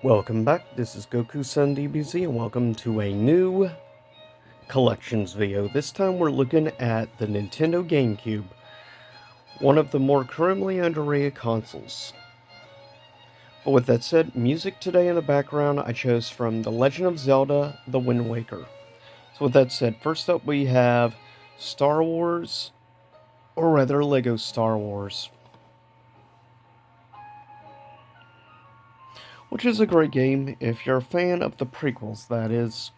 Welcome back, this is Goku-san DBZ, and welcome to a new collections video. This time we're looking at the Nintendo GameCube, one of the more currently underrated consoles. But with that said, music today in the background I chose from The Legend of Zelda: The Wind Waker. So with that said, first up we have Star Wars, or rather Lego Star Wars, which is a great game if you're a fan of the prequels, that is.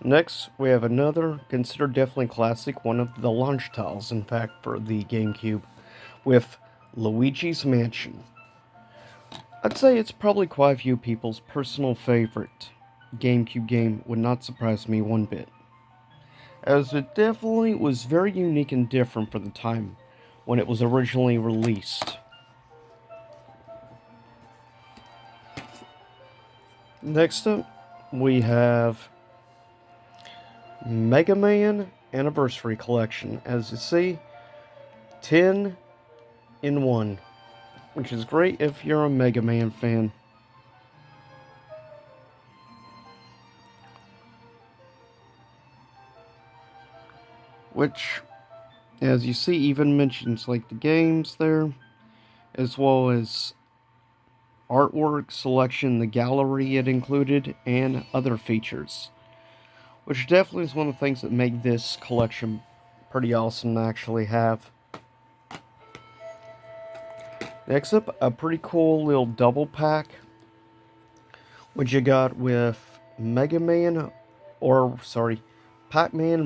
Next, we have another considered definitely classic, one of the launch titles, in fact, for the GameCube, with Luigi's Mansion. I'd say it's probably quite a few people's personal favorite GameCube game, would not surprise me one bit, as it definitely was very unique and different for the time when it was originally released. Next up, we have Mega Man Anniversary Collection. As you see, 10 in 1, which is great if you're a Mega Man fan. Which, as you see, even mentions like the games there, as well as artwork selection, the gallery it included, and other features. Which definitely is one of the things that make this collection pretty awesome to actually have. Next up, a pretty cool little double pack, which you got with PacMan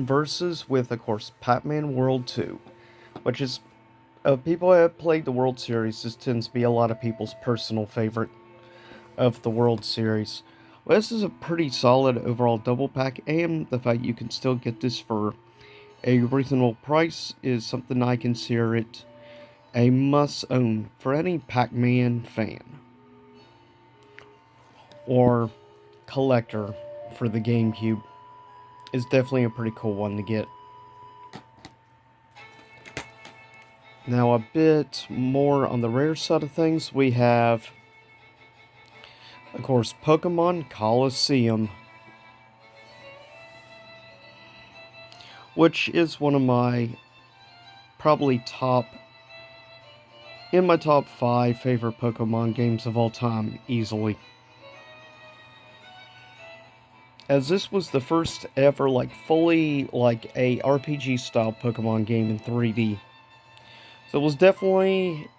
versus with, of course, Pac-Man World 2, which is, of people that have played the World Series, this tends to be a lot of people's personal favorite of the World Series. Well, this is a pretty solid overall double pack, and the fact you can still get this for a reasonable price is something I consider it a must-own for any Pac-Man fan or collector for the GameCube. It's definitely a pretty cool one to get. Now, a bit more on the rare side of things, we have, of course, Pokemon Colosseum, which is one of my probably in my top 5 favorite Pokemon games of all time, easily. As this was the first ever fully a RPG style Pokemon game in 3D. So it was definitely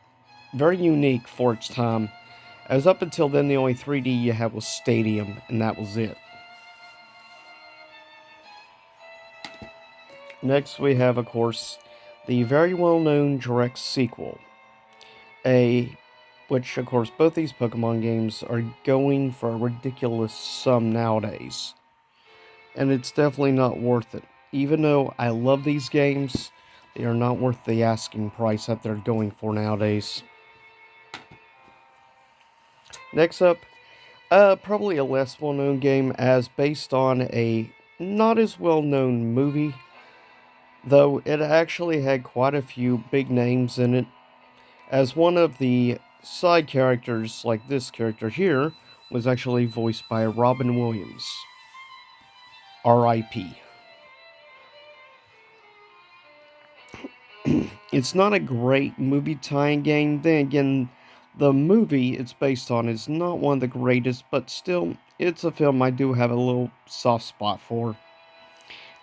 very unique for its time, as up until then the only 3D you had was Stadium, and that was it. Next we have, of course, the very well-known direct sequel, which, of course, both these Pokemon games are going for a ridiculous sum nowadays. And it's definitely not worth it. Even though I love these games, they are not worth the asking price that they're going for nowadays. Next up, probably a less well-known game, as based on a not as well-known movie, though it actually had quite a few big names in it, as one of the side characters, like this character here, was actually voiced by Robin Williams. R.I.P. It's not a great movie tie-in game. Then again, the movie it's based on is not one of the greatest, but still, it's a film I do have a little soft spot for,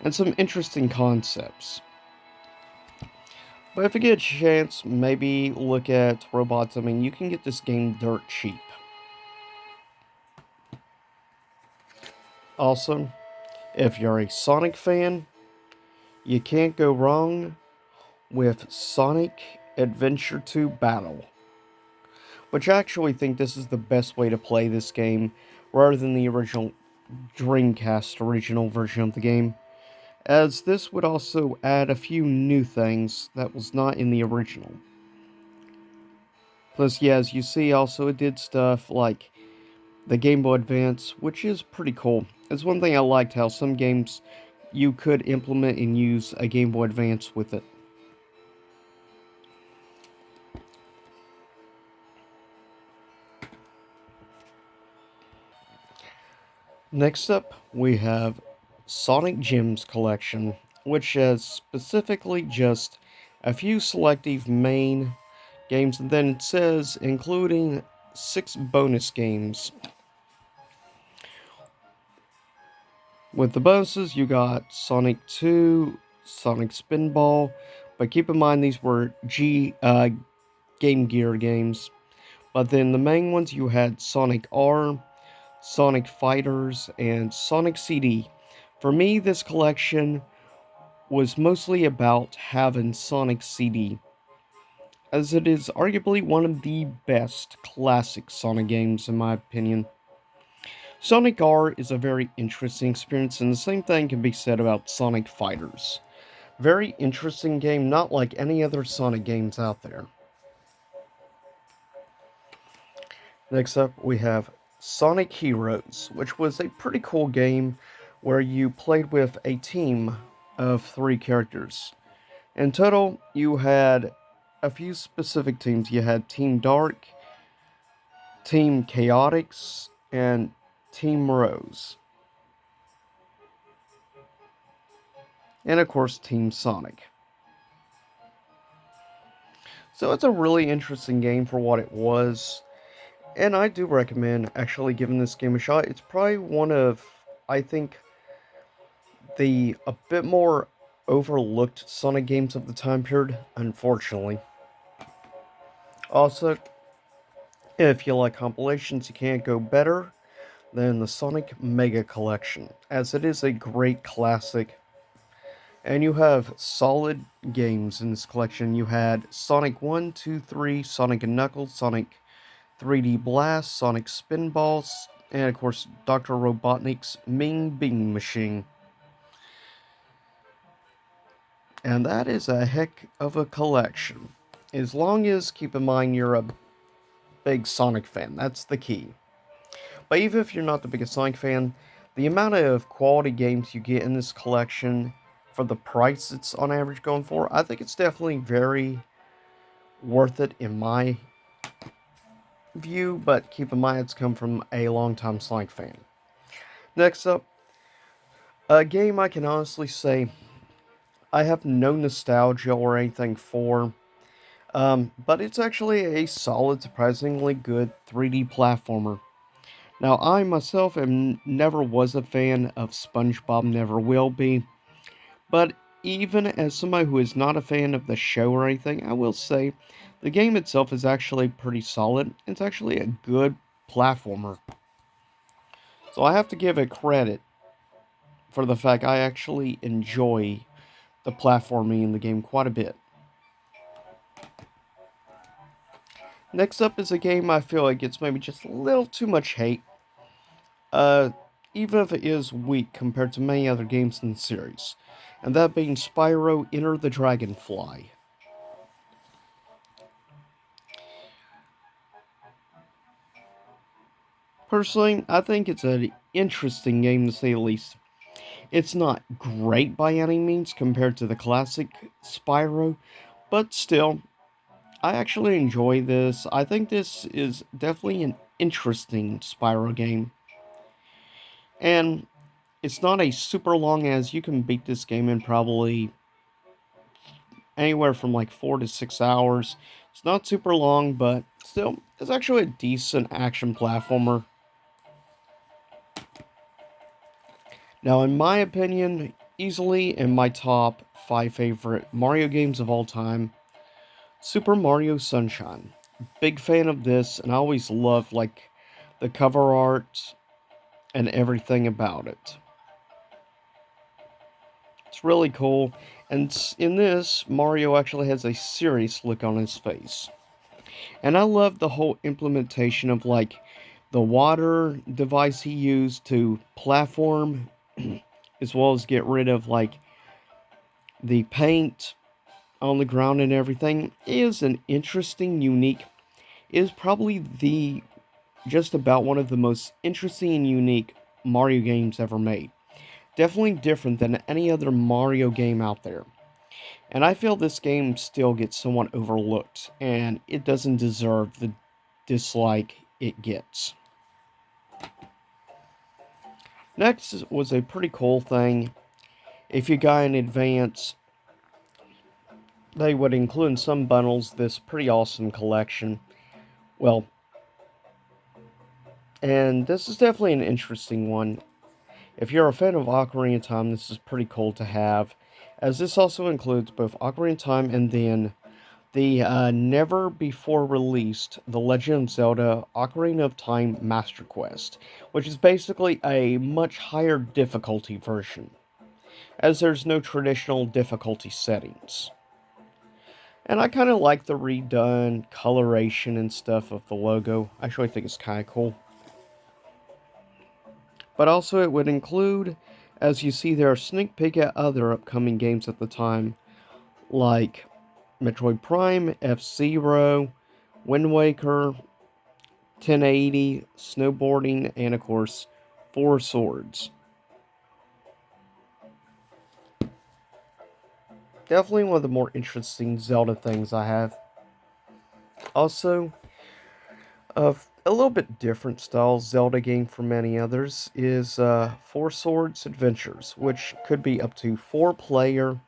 and some interesting concepts. But if you get a chance, maybe look at robots. I mean, you can get this game dirt cheap. Also, if you're a Sonic fan, you can't go wrong with Sonic Adventure 2 Battle, which I actually think this is the best way to play this game, rather than the original Dreamcast original version of the game, as this would also add a few new things that was not in the original. Plus, yeah, as you see, also it did stuff like the Game Boy Advance, which is pretty cool. It's one thing I liked, how some games you could implement and use a Game Boy Advance with it. Next up, we have Sonic Gems Collection, which has specifically just a few selective main games, and then it says including 6 bonus games. With the bonuses, you got Sonic 2, Sonic Spinball, but keep in mind these were Game Gear games. But then the main ones you had Sonic R, Sonic Fighters, and Sonic CD. For me, this collection was mostly about having Sonic CD, as it is arguably one of the best classic Sonic games in my opinion. Sonic R is a very interesting experience, and the same thing can be said about Sonic Fighters. Very interesting game, not like any other Sonic games out there. Next up, we have Sonic Heroes, which was a pretty cool game where you played with a team of 3 characters. In total, you had a few specific teams. You had Team Dark, Team Chaotix, and Team Rose. And of course, Team Sonic. So it's a really interesting game for what it was. And I do recommend actually giving this game a shot. It's probably one of, I think, the a bit more overlooked Sonic games of the time period, unfortunately. Also, if you like compilations, you can't go better than the Sonic Mega Collection, as it is a great classic. And you have solid games in this collection. You had Sonic 1, 2, 3, Sonic and Knuckles, Sonic 3D Blast, Sonic Spinballs, and of course Dr. Robotnik's Ming Bing Machine. And that is a heck of a collection. As long as, keep in mind, you're a big Sonic fan. That's the key. But even if you're not the biggest Sonic fan, the amount of quality games you get in this collection for the price it's on average going for, I think it's definitely very worth it in my view, but keep in mind it's come from a longtime Sonic fan. Next up, a game I can honestly say I have no nostalgia or anything for, but it's actually a solid, surprisingly good 3D platformer. Now, I myself never was a fan of SpongeBob, never will be, but even as somebody who is not a fan of the show or anything, I will say the game itself is actually pretty solid. It's actually a good platformer. So I have to give it credit for the fact I actually enjoy the platforming in the game quite a bit. Next up is a game I feel like gets maybe just a little too much hate. Uh, Even if it is weak compared to many other games in the series. And that being Spyro Enter the Dragonfly. Personally, I think it's an interesting game to say the least. It's not great by any means compared to the classic Spyro, but still, I actually enjoy this. I think this is definitely an interesting Spyro game. And it's not a super long, as you can beat this game in probably anywhere from like 4 to 6 hours. It's not super long, but still, it's actually a decent action platformer. Now, in my opinion, easily in my top 5 favorite Mario games of all time, Super Mario Sunshine. Big fan of this, and I always loved like the cover art and everything about it. It's really cool, and in this, Mario actually has a serious look on his face. And I love the whole implementation of like the water device he used to platform, as well as get rid of like the paint on the ground and everything. It is an interesting, unique, is probably the just about one of the most interesting and unique Mario games ever made. Definitely different than any other Mario game out there. And I feel this game still gets somewhat overlooked, and it doesn't deserve the dislike it gets. Next was a pretty cool thing. If you got in advance, they would include in some bundles this pretty awesome collection. Well, and this is definitely an interesting one. If you're a fan of Ocarina of Time, this is pretty cool to have, as this also includes both Ocarina of Time and then the never before released The Legend of Zelda Ocarina of Time Master Quest, which is basically a much higher difficulty version, as there's no traditional difficulty settings. And I kind of like the redone coloration and stuff of the logo. I actually think it's kind of cool. But also it would include, as you see there, a sneak peek at other upcoming games at the time, like Metroid Prime, F-Zero, Wind Waker, 1080, snowboarding, and of course, Four Swords. Definitely one of the more interesting Zelda things I have. Also, a little bit different style Zelda game from many others is Four Swords Adventures, which could be up to 4-player,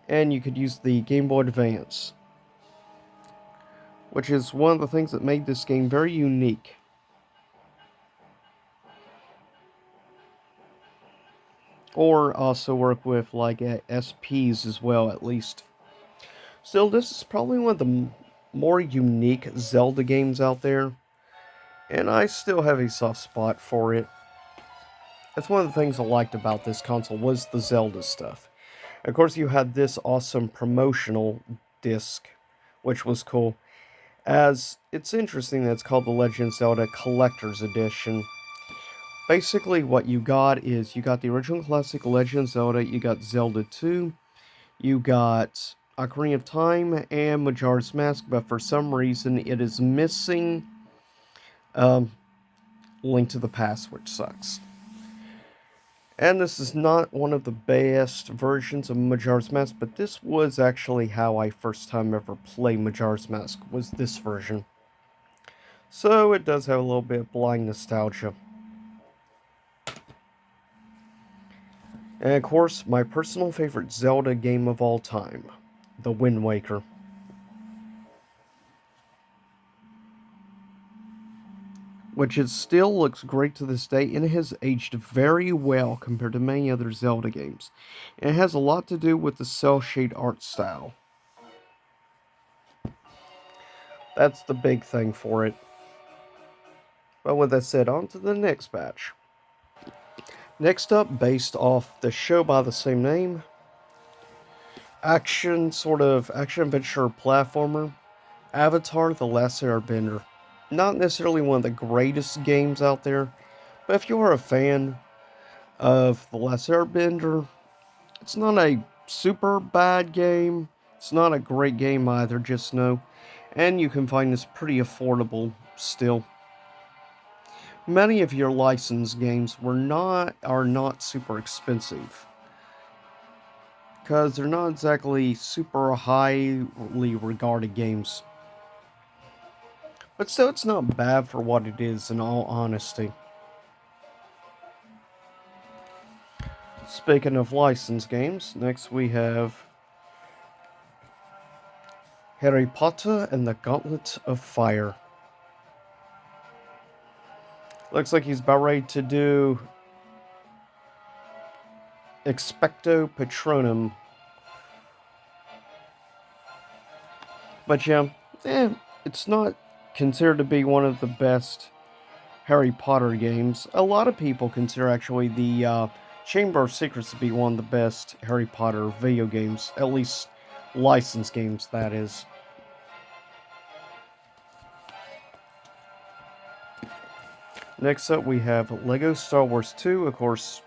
and you could use the Game Boy Advance, which is one of the things that made this game very unique. Or also work with like SPs as well, at least. Still, this is probably one of the more unique Zelda games out there, and I still have a soft spot for it. That's one of the things I liked about this console was the Zelda stuff. Of course, you had this awesome promotional disc, which was cool. As it's interesting that it's called the Legend of Zelda Collector's Edition. Basically, what you got is you got the original classic Legend of Zelda, you got Zelda 2, you got Ocarina of Time, and Majora's Mask, but for some reason it is missing Link to the Past, which sucks. And this is not one of the best versions of Majora's Mask, but this was actually how I first time ever played Majora's Mask, was this version. So it does have a little bit of blind nostalgia. And of course, my personal favorite Zelda game of all time, The Wind Waker. Which it still looks great to this day, and it has aged very well compared to many other Zelda games. And it has a lot to do with the cel-shade art style. That's the big thing for it. But with that said, on to the next batch. Next up, based off the show by the same name, action-adventure platformer, Avatar: The Last Airbender. Not necessarily one of the greatest games out there, but if you are a fan of The Last Airbender, it's not a super bad game. It's not a great game either, just know. And you can find this pretty affordable still. Many of your licensed games are not super expensive, because they're not exactly super highly regarded games. But still, it's not bad for what it is, in all honesty. Speaking of licensed games, next we have Harry Potter and the Gauntlet of Fire. Looks like he's about ready to do Expecto Patronum. But yeah, it's not considered to be one of the best Harry Potter games. A lot of people consider actually the Chamber of Secrets to be one of the best Harry Potter video games, at least licensed games, that is. Next up, we have Lego Star Wars 2, of course,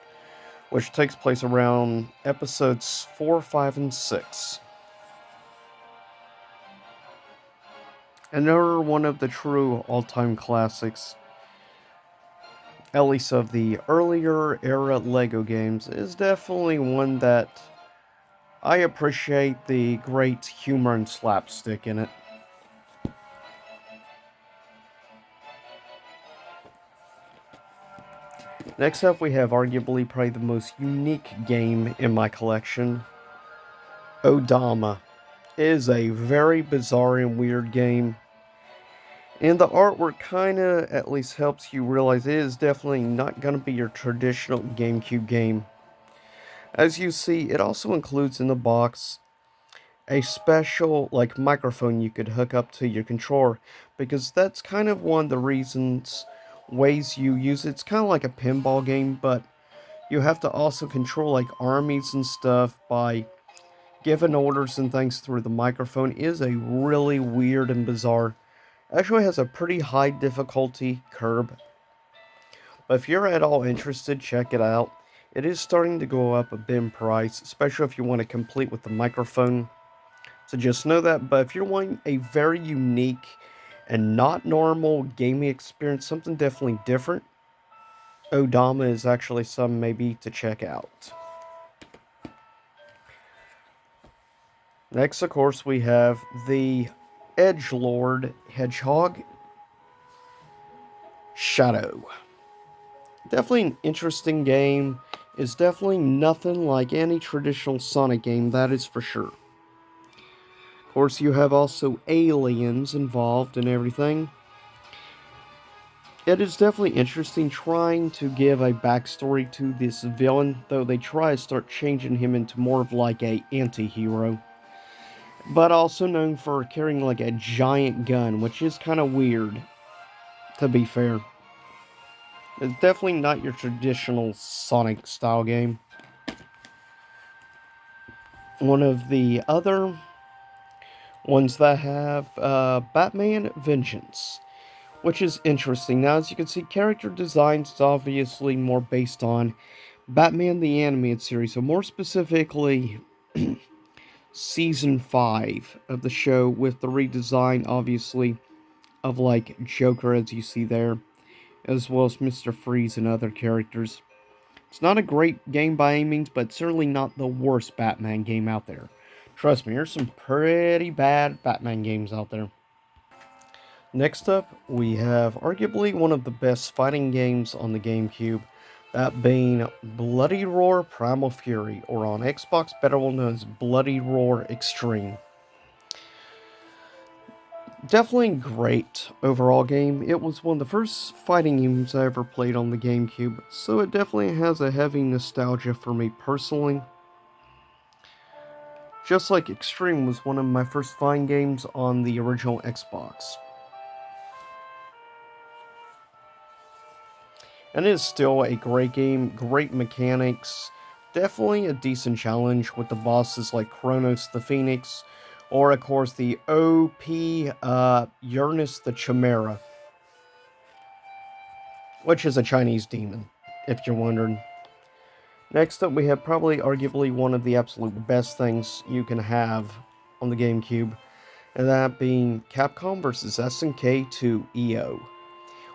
which takes place around episodes 4, 5, and 6. Another one of the true all-time classics, at least of the earlier era Lego games, is definitely one that I appreciate the great humor and slapstick in it. Next up, we have arguably probably the most unique game in my collection, Odama. It is a very bizarre and weird game, and the artwork kinda at least helps you realize it is definitely not gonna be your traditional GameCube game. As you see, it also includes in the box a special like microphone you could hook up to your controller, because that's kind of one of the ways you use it. It's kind of like a pinball game, but you have to also control like armies and stuff by giving orders and things through the microphone. It is a really weird and bizarre. Actually has a pretty high difficulty curve, but if you're at all interested, check it out. It is starting to go up a bit in price, especially if you want to complete with the microphone. So just know that. But if you're wanting a very unique and not normal gaming experience, something definitely different, Odama is actually some maybe to check out. Next, of course, we have the Edgelord Hedgehog Shadow. Definitely an interesting game. It's definitely nothing like any traditional Sonic game, that is for sure. Of course, you have also aliens involved and everything. It is definitely interesting trying to give a backstory to this villain, though they try to start changing him into more of like a anti-hero. But also known for carrying like a giant gun, which is kind of weird, to be fair. It's definitely not your traditional Sonic style game. One of the other ones that have Batman Vengeance, which is interesting. Now, as you can see, character design is obviously more based on Batman the Animated Series, so more specifically, Season 5 of the show, with the redesign, obviously, of, like, Joker, as you see there, as well as Mr. Freeze and other characters. It's not a great game by any means, but certainly not the worst Batman game out there. Trust me, there's some pretty bad Batman games out there. Next up, we have arguably one of the best fighting games on the GameCube, that being Bloody Roar Primal Fury, or on Xbox better well known as Bloody Roar Extreme. Definitely great overall game. It was one of the first fighting games I ever played on the GameCube, so it definitely has a heavy nostalgia for me personally. Just like Extreme was one of my first fighting games on the original Xbox. And it is still a great game, great mechanics, definitely a decent challenge with the bosses like Kronos the Phoenix, or of course the OP Uranus the Chimera, which is a Chinese demon, if you're wondering. Next up, we have probably arguably one of the absolute best things you can have on the GameCube, and that being Capcom vs. SNK 2 EO,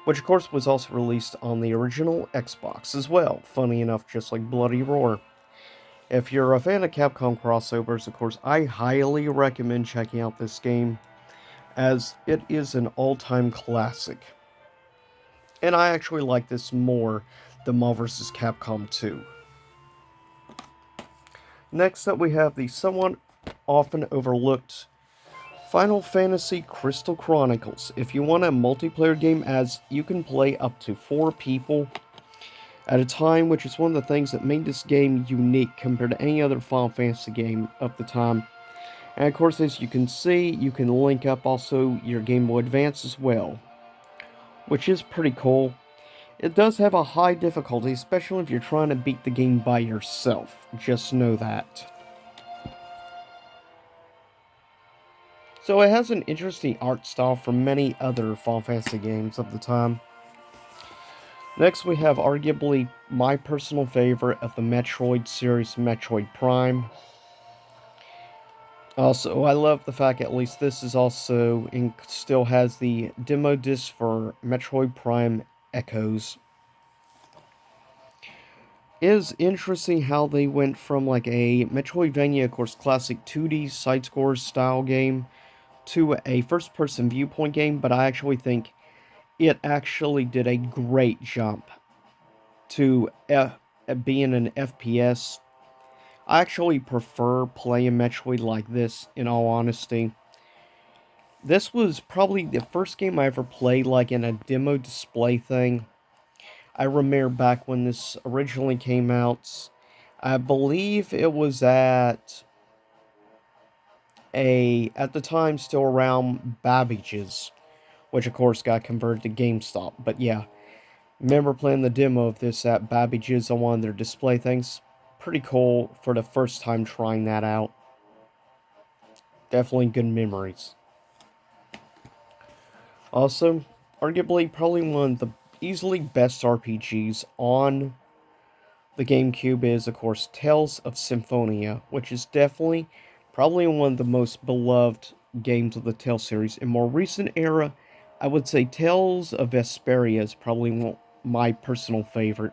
which of course was also released on the original Xbox as well, funny enough, just like Bloody Roar. If you're a fan of Capcom crossovers, of course, I highly recommend checking out this game, as it is an all-time classic. And I actually like this more than Marvel vs. Capcom 2. Next up, we have the somewhat often overlooked Final Fantasy Crystal Chronicles. If you want a multiplayer game, as you can play up to 4 people at a time, which is one of the things that made this game unique compared to any other Final Fantasy game of the time. And of course, as you can see, you can link up also your Game Boy Advance as well, which is pretty cool. It does have a high difficulty, especially if you're trying to beat the game by yourself. Just know that. So it has an interesting art style from many other Final Fantasy games of the time. Next, we have arguably my personal favorite of the Metroid series, Metroid Prime. Also, I love the fact at least this is also still has the demo disc for Metroid Prime Echoes. It is interesting how they went from like a Metroidvania, of course, classic 2D side-scroller style game to a first-person viewpoint game, but I actually think it actually did a great jump to being an FPS. I actually prefer playing Metroid like this, in all honesty. This was probably the first game I ever played like in a demo display thing. I remember back when this originally came out. I believe it was at the time still around Babbage's, which of course got converted to GameStop. But yeah, remember playing the demo of this at Babbage's on one of their display things. Pretty cool for the first time trying that out. Definitely good memories. Also, arguably probably one of the easily best RPGs on the GameCube is, of course, Tales of Symphonia, which is definitely probably one of the most beloved games of the Tales series. In more recent era, I would say Tales of Vesperia is probably my personal favorite.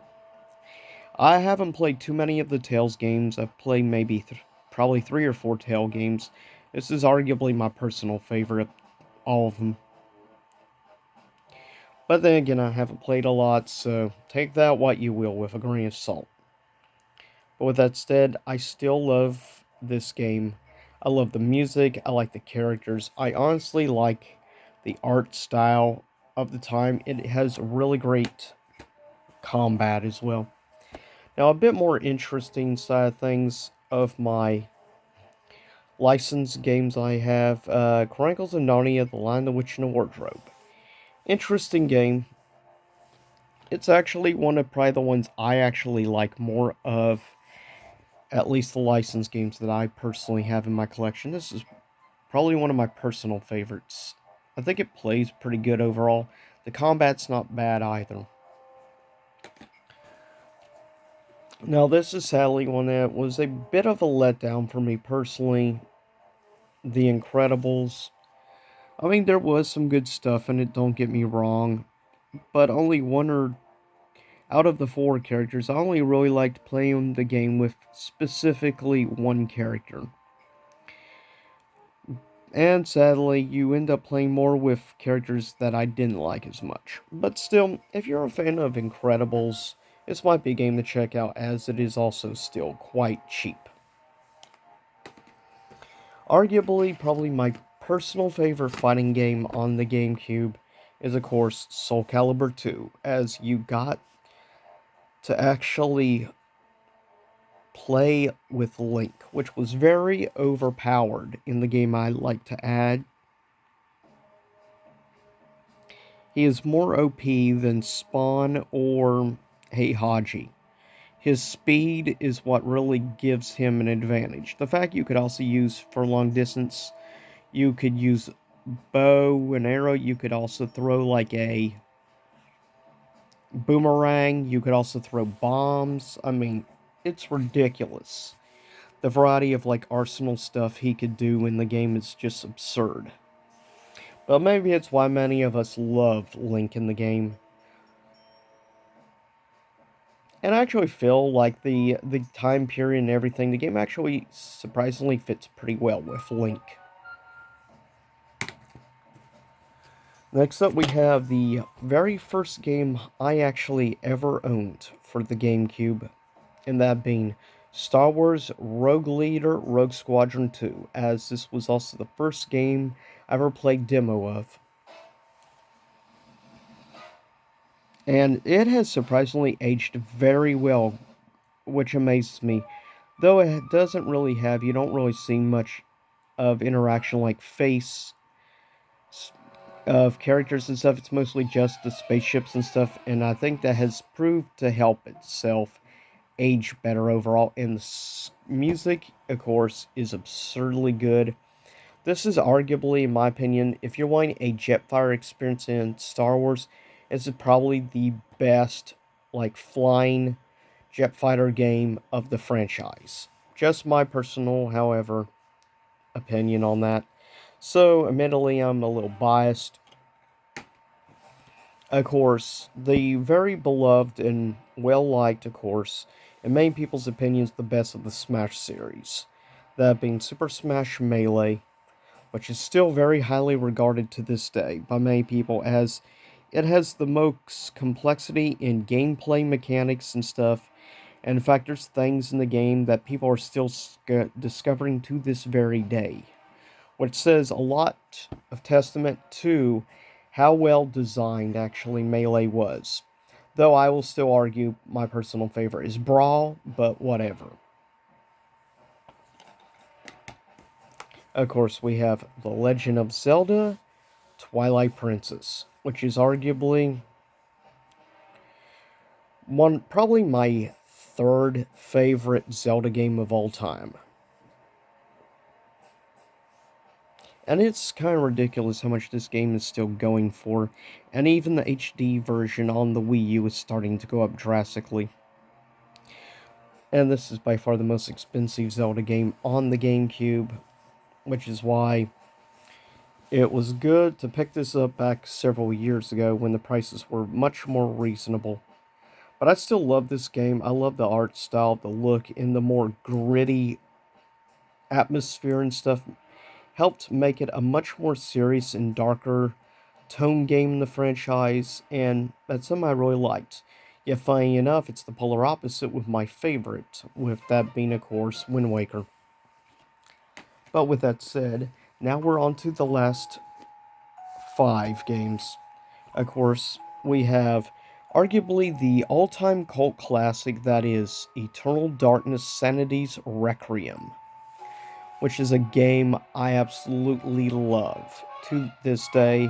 I haven't played too many of the Tales games. I've played maybe probably 3 or 4 Tale games. This is arguably my personal favorite, all of them. But then again, I haven't played a lot, so take that what you will with a grain of salt. But with that said, I still love this game. I love the music, I like the characters. I honestly like the art style of the time. It has really great combat as well. Now, a bit more interesting side of things of my licensed games I have, Chronicles of Narnia, The Lion, the Witch, and the Wardrobe. Interesting game. It's actually one of probably the ones I actually like more of, at least the licensed games that I personally have in my collection. This is probably one of my personal favorites. I think it plays pretty good overall. The combat's not bad either. Now, this is sadly one that was a bit of a letdown for me personally. The Incredibles. I mean, there was some good stuff in it, don't get me wrong, but only one or out of the 4 characters, I only really liked playing the game with specifically one character. And sadly, you end up playing more with characters that I didn't like as much. But still, if you're a fan of Incredibles, this might be a game to check out as it is also still quite cheap. Arguably, probably my personal favorite fighting game on the GameCube is, of course, Soul Calibur 2, as you got to actually play with Link, which was very overpowered in the game, I like to add. He is more OP than Spawn or Heihachi. His speed is what really gives him an advantage. The fact you could also use for long distance, you could use bow and arrow, you could also throw like a boomerang, you could also throw bombs. I mean, it's ridiculous. The variety of like arsenal stuff he could do in the game is just absurd. But maybe it's why many of us love Link in the game. And I actually feel like the time period and everything, the game actually surprisingly fits pretty well with Link. Next up, we have the very first game I actually ever owned for the GameCube, and that being Star Wars Rogue Leader Rogue Squadron 2, as this was also the first game I ever played demo of. And it has surprisingly aged very well, which amazes me. Though it doesn't really have, you don't really see much of interaction like face of characters and stuff. It's mostly just the spaceships and stuff, and I think that has proved to help itself age better overall. And the music, of course, is absurdly good. This is arguably, in my opinion, if you're wanting a Jetfire experience in Star Wars, this is probably the best, like, flying jet fighter game of the franchise. Just my personal, however, opinion on that. So, admittedly, I'm a little biased. Of course, the very beloved and well-liked, of course, in many people's opinions, the best of the Smash series. That being Super Smash Melee, which is still very highly regarded to this day by many people as it has the most complexity in gameplay mechanics and stuff. And in fact, there's things in the game that people are still discovering to this very day, which says a lot of testament to how well designed actually Melee was. Though I will still argue my personal favorite is Brawl, but whatever. Of course, we have The Legend of Zelda Twilight Princess, which is arguably probably my third favorite Zelda game of all time. And it's kind of ridiculous how much this game is still going for, and even the HD version on the Wii U is starting to go up drastically. And this is by far the most expensive Zelda game on the GameCube, which is why it was good to pick this up back several years ago when the prices were much more reasonable. But I still love this game. I love the art style, the look, and the more gritty atmosphere and stuff helped make it a much more serious and darker tone game in the franchise, and that's something I really liked. Yet, funny enough, it's the polar opposite with my favorite, with that being, of course, Wind Waker. But with that said, now we're on to the last 5 games. Of course, we have arguably the all-time cult classic that is Eternal Darkness Sanity's Requiem, which is a game I absolutely love. To this day,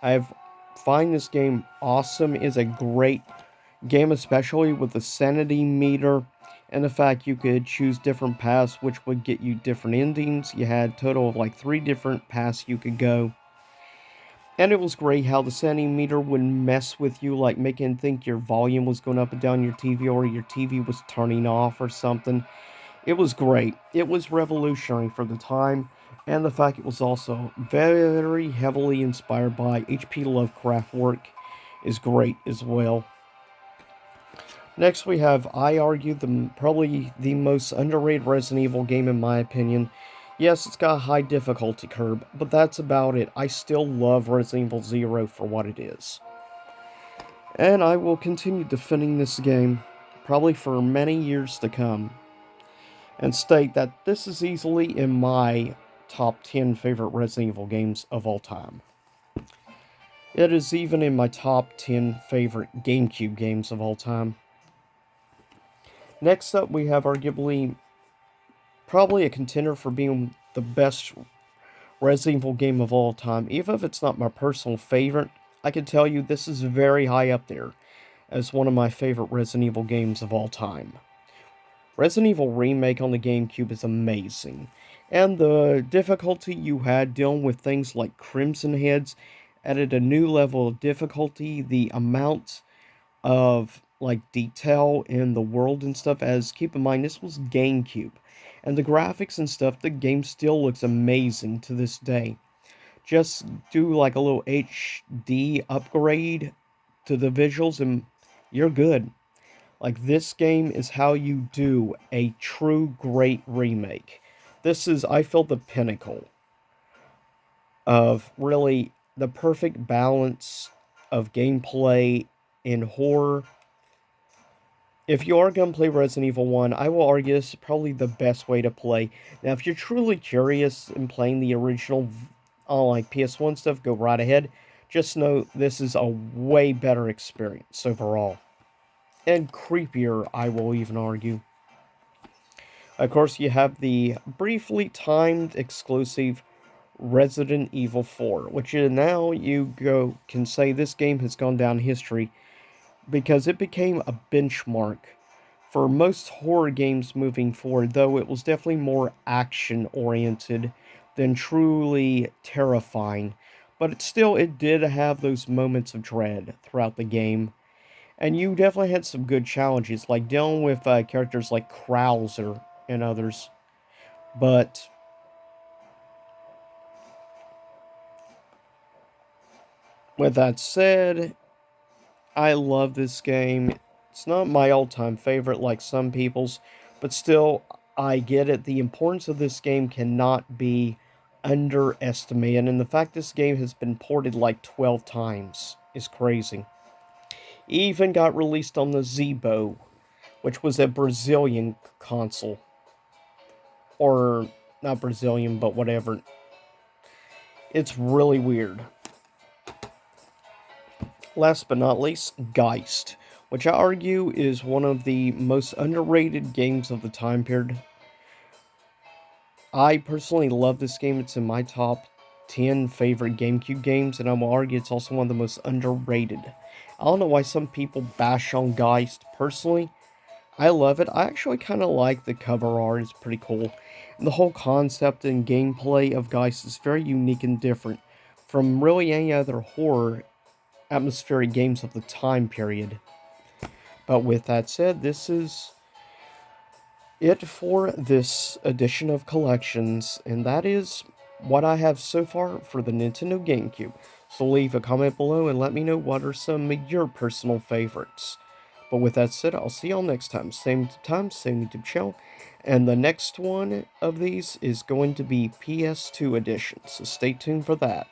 I find this game awesome. It's a great game, especially with the sanity meter and the fact you could choose different paths which would get you different endings. You had a total of like 3 different paths you could go. And it was great how the sanity meter would mess with you, like making think your volume was going up and down your TV or your TV was turning off or something. It was great. It was revolutionary for the time, and the fact it was also very heavily inspired by H.P. Lovecraft work is great as well. Next we have, I argue, probably the most underrated Resident Evil game in my opinion. Yes, it's got a high difficulty curve, but that's about it. I still love Resident Evil 0 for what it is. And I will continue defending this game, probably for many years to come, and state that this is easily in my top 10 favorite Resident Evil games of all time. It is even in my top 10 favorite GameCube games of all time. Next up, we have arguably probably a contender for being the best Resident Evil game of all time. Even if it's not my personal favorite, I can tell you this is very high up there as one of my favorite Resident Evil games of all time. Resident Evil Remake on the GameCube is amazing, and the difficulty you had dealing with things like Crimson Heads added a new level of difficulty. The amount of like detail in the world and stuff, as keep in mind this was GameCube, and the graphics and stuff, the game still looks amazing to this day. Just do like a little HD upgrade to the visuals and you're good. Like, this game is how you do a true great remake. This is, I feel, the pinnacle of really the perfect balance of gameplay in horror. If you are going to play Resident Evil 1, I will argue this is probably the best way to play. Now, if you're truly curious in playing the original on like PS1 stuff, go right ahead. Just know this is a way better experience overall. And creepier, I will even argue. Of course, you have the briefly timed exclusive Resident Evil 4, which is now can say this game has gone down history because it became a benchmark for most horror games moving forward, though it was definitely more action-oriented than truly terrifying. But it did have those moments of dread throughout the game. And you definitely had some good challenges, like dealing with characters like Krauser and others. But with that said, I love this game. It's not my all-time favorite like some people's, but still, I get it. The importance of this game cannot be underestimated, and the fact this game has been ported like 12 times. is crazy. It even got released on the Zebo, which was a Brazilian console. Or, not Brazilian, but whatever. It's really weird. Last but not least, Geist, which I argue is one of the most underrated games of the time period. I personally love this game. It's in my top 10 favorite GameCube games, and I will argue it's also one of the most underrated. I don't know why some people bash on Geist. Personally, I love it. I actually kind of like the cover art. It's pretty cool. And the whole concept and gameplay of Geist is very unique and different from really any other horror atmospheric games of the time period. But with that said, this is it for this edition of Collections, and that is what I have so far for the Nintendo GameCube. So leave a comment below and let me know what are some of your personal favorites. But with that said, I'll see y'all next time, same YouTube channel, and the next one of these is going to be PS2 edition, so stay tuned for that.